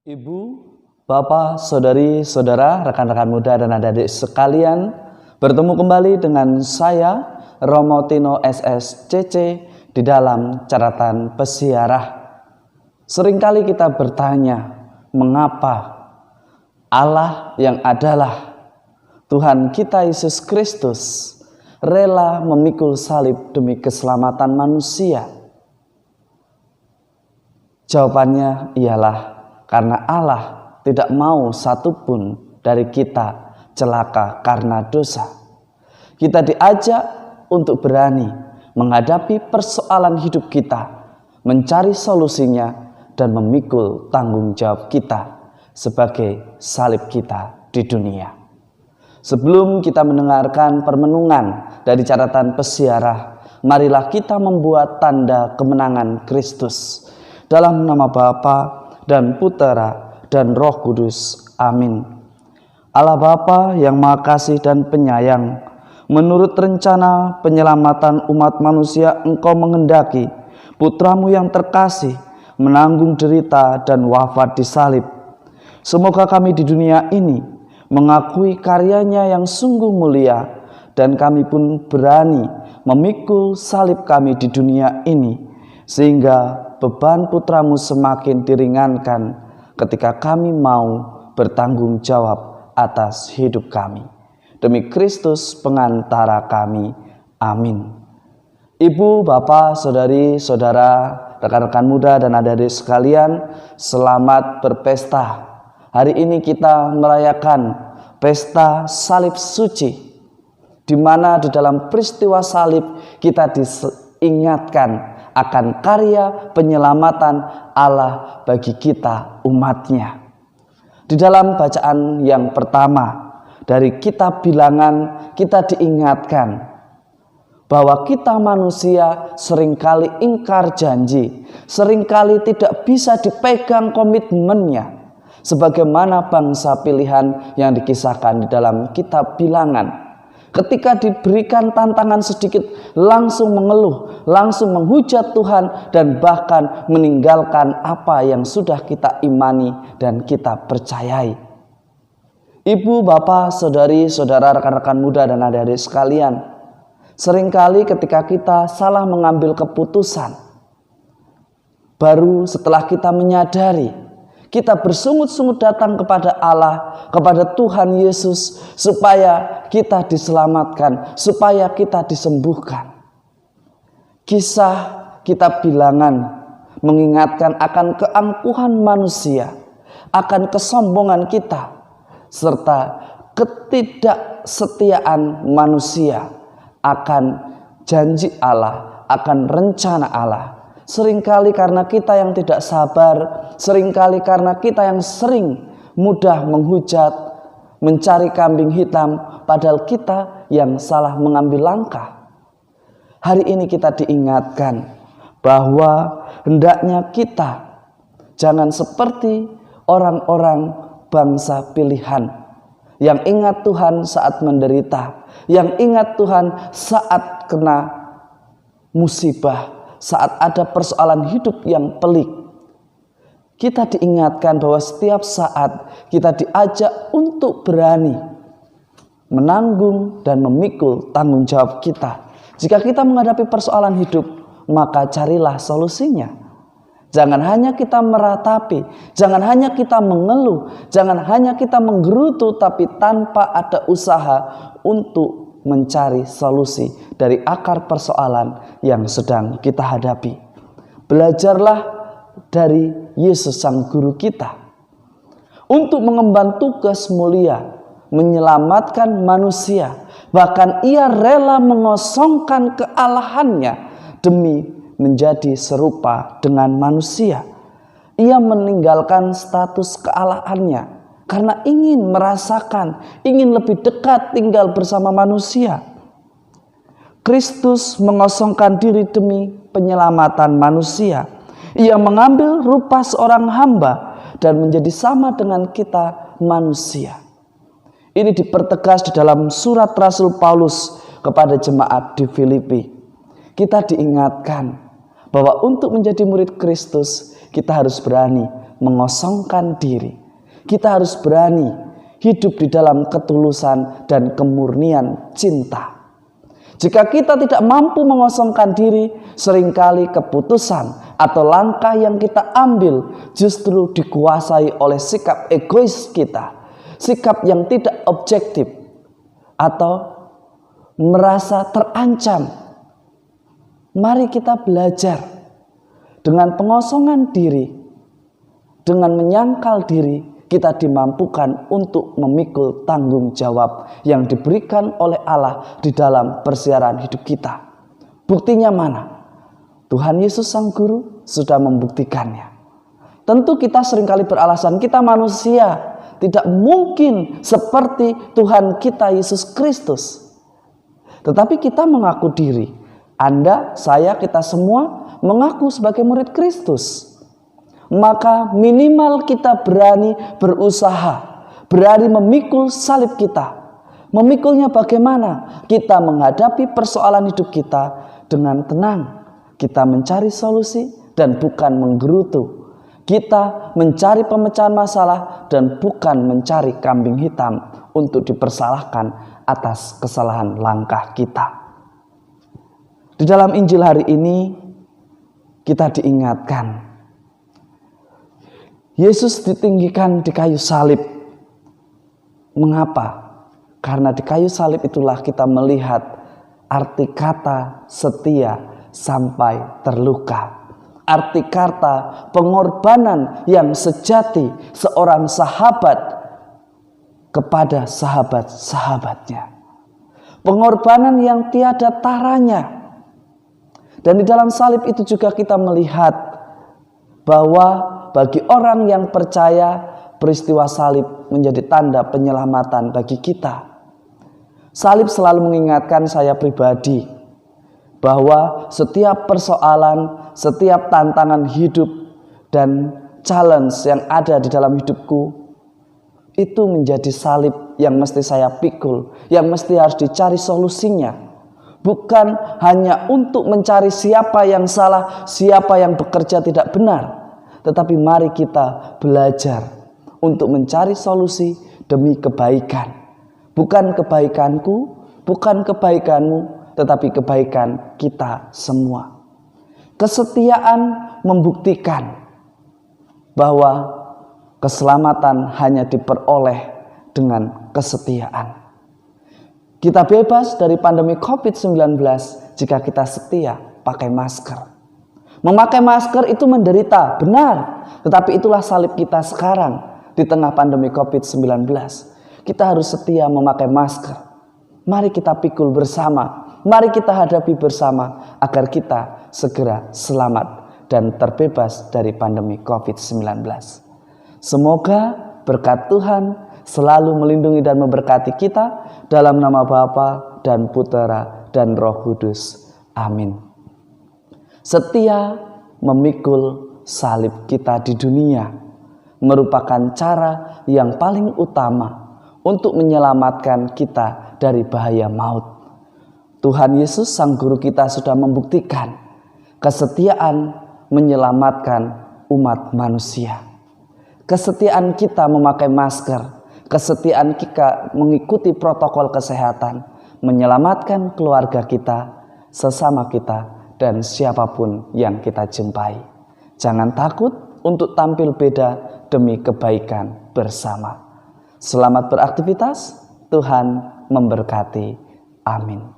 Ibu, Bapak, Saudari, Saudara, rekan-rekan muda dan adik-adik sekalian, bertemu kembali dengan saya, Romo Tino SSCC, di dalam catatan Pesiarah. Seringkali kita bertanya, mengapa Allah yang adalah Tuhan kita Yesus Kristus rela memikul salib demi keselamatan manusia? Jawabannya ialah karena Allah tidak mau satupun dari kita celaka karena dosa. Kita diajak untuk berani menghadapi persoalan hidup kita, mencari solusinya, dan memikul tanggung jawab kita sebagai salib kita di dunia. Sebelum kita mendengarkan permenungan dari catatan Pesiarah, marilah kita membuat tanda kemenangan Kristus. Dalam nama Bapa dan Putera dan Roh Kudus. Amin. Allah Bapa yang Maha Kasih dan Penyayang, menurut rencana penyelamatan umat manusia, Engkau menghendaki Putramu yang terkasih menanggung derita dan wafat di salib. Semoga kami di dunia ini mengakui karyanya yang sungguh mulia, dan kami pun berani memikul salib kami di dunia ini, sehingga beban Putramu semakin diringankan ketika kami mau bertanggung jawab atas hidup kami. Demi Kristus pengantara kami. Amin. Ibu, Bapak, Saudari, Saudara, rekan-rekan muda dan adik-adik sekalian, selamat berpesta. Hari ini kita merayakan pesta salib suci, di mana di dalam peristiwa salib kita diingatkan akan karya penyelamatan Allah bagi kita umatnya. Di dalam bacaan yang pertama dari kitab Bilangan, kita diingatkan bahwa kita manusia seringkali ingkar janji, seringkali tidak bisa dipegang komitmennya, sebagaimana bangsa pilihan yang dikisahkan di dalam kitab Bilangan. Ketika diberikan tantangan sedikit, langsung mengeluh, langsung menghujat Tuhan, dan bahkan meninggalkan apa yang sudah kita imani dan kita percayai. Ibu, Bapak, Saudari, Saudara, rekan-rekan muda dan adik-adik sekalian, seringkali ketika kita salah mengambil keputusan, baru setelah kita menyadari, kita bersungut-sungut datang kepada Allah, kepada Tuhan Yesus, supaya kita diselamatkan, supaya kita disembuhkan. Kisah kitab Bilangan mengingatkan akan keangkuhan manusia, akan kesombongan kita, serta ketidaksetiaan manusia akan janji Allah, akan rencana Allah. Seringkali karena kita yang tidak sabar, seringkali karena kita yang sering mudah menghujat, mencari kambing hitam, padahal kita yang salah mengambil langkah. Hari ini kita diingatkan bahwa hendaknya kita jangan seperti orang-orang bangsa pilihan yang ingat Tuhan saat menderita, yang ingat Tuhan saat kena musibah, saat ada persoalan hidup yang pelik. Kita diingatkan bahwa setiap saat kita diajak untuk berani menanggung dan memikul tanggung jawab kita. Jika kita menghadapi persoalan hidup, maka carilah solusinya. Jangan hanya kita meratapi, jangan hanya kita mengeluh, jangan hanya kita menggerutu, tapi tanpa ada usaha untuk mencari solusi dari akar persoalan yang sedang kita hadapi. Belajarlah dari Yesus sang guru kita untuk mengemban tugas mulia menyelamatkan manusia. Bahkan ia rela mengosongkan kealahannya demi menjadi serupa dengan manusia. Ia meninggalkan status kealahannya karena ingin merasakan, ingin lebih dekat tinggal bersama manusia. Kristus mengosongkan diri demi penyelamatan manusia. Ia mengambil rupa seorang hamba dan menjadi sama dengan kita manusia. Ini dipertegas di dalam surat Rasul Paulus kepada jemaat di Filipi. Kita diingatkan bahwa untuk menjadi murid Kristus, kita harus berani mengosongkan diri. Kita harus berani hidup di dalam ketulusan dan kemurnian cinta. Jika kita tidak mampu mengosongkan diri, seringkali keputusan atau langkah yang kita ambil justru dikuasai oleh sikap egois kita, sikap yang tidak objektif atau merasa terancam. Mari kita belajar dengan pengosongan diri, dengan menyangkal diri, kita dimampukan untuk memikul tanggung jawab yang diberikan oleh Allah di dalam persiaran hidup kita. Buktinya mana? Tuhan Yesus Sang Guru sudah membuktikannya. Tentu kita seringkali beralasan kita manusia, tidak mungkin seperti Tuhan kita Yesus Kristus. Tetapi kita mengaku diri. Anda, saya, kita semua mengaku sebagai murid Kristus. Maka minimal kita berani berusaha, berani memikul salib kita. Memikulnya bagaimana? Kita menghadapi persoalan hidup kita dengan tenang. Kita mencari solusi dan bukan menggerutu. Kita mencari pemecahan masalah dan bukan mencari kambing hitam untuk dipersalahkan atas kesalahan langkah kita. Di dalam Injil hari ini kita diingatkan, Yesus ditinggikan di kayu salib. Mengapa? Karena di kayu salib itulah kita melihat arti kata setia sampai terluka. Arti kata pengorbanan yang sejati seorang sahabat kepada sahabat-sahabatnya. Pengorbanan yang tiada taranya. Dan di dalam salib itu juga kita melihat bahwa bagi orang yang percaya, peristiwa salib menjadi tanda penyelamatan bagi kita. Salib selalu mengingatkan saya pribadi bahwa setiap persoalan, setiap tantangan hidup dan challenge yang ada di dalam hidupku itu menjadi salib yang mesti saya pikul, yang mesti harus dicari solusinya. Bukan hanya untuk mencari siapa yang salah, siapa yang bekerja tidak benar. Tetapi mari kita belajar untuk mencari solusi demi kebaikan. Bukan kebaikanku, bukan kebaikanmu, tetapi kebaikan kita semua. Kesetiaan membuktikan bahwa keselamatan hanya diperoleh dengan kesetiaan. Kita bebas dari pandemi COVID-19 jika kita setia pakai masker. Memakai masker itu menderita, benar. Tetapi itulah salib kita sekarang di tengah pandemi COVID-19. Kita harus setia memakai masker. Mari kita pikul bersama. Mari kita hadapi bersama agar kita segera selamat dan terbebas dari pandemi COVID-19. Semoga berkat Tuhan selalu melindungi dan memberkati kita dalam nama Bapa dan Putera dan Roh Kudus. Amin. Setia memikul salib kita di dunia merupakan cara yang paling utama untuk menyelamatkan kita dari bahaya maut. Tuhan Yesus Sang Guru kita sudah membuktikan kesetiaan menyelamatkan umat manusia. Kesetiaan kita memakai masker, kesetiaan kita mengikuti protokol kesehatan menyelamatkan keluarga kita, sesama kita, dan siapapun yang kita jumpai. Jangan takut untuk tampil beda demi kebaikan bersama. Selamat beraktivitas, Tuhan memberkati. Amin.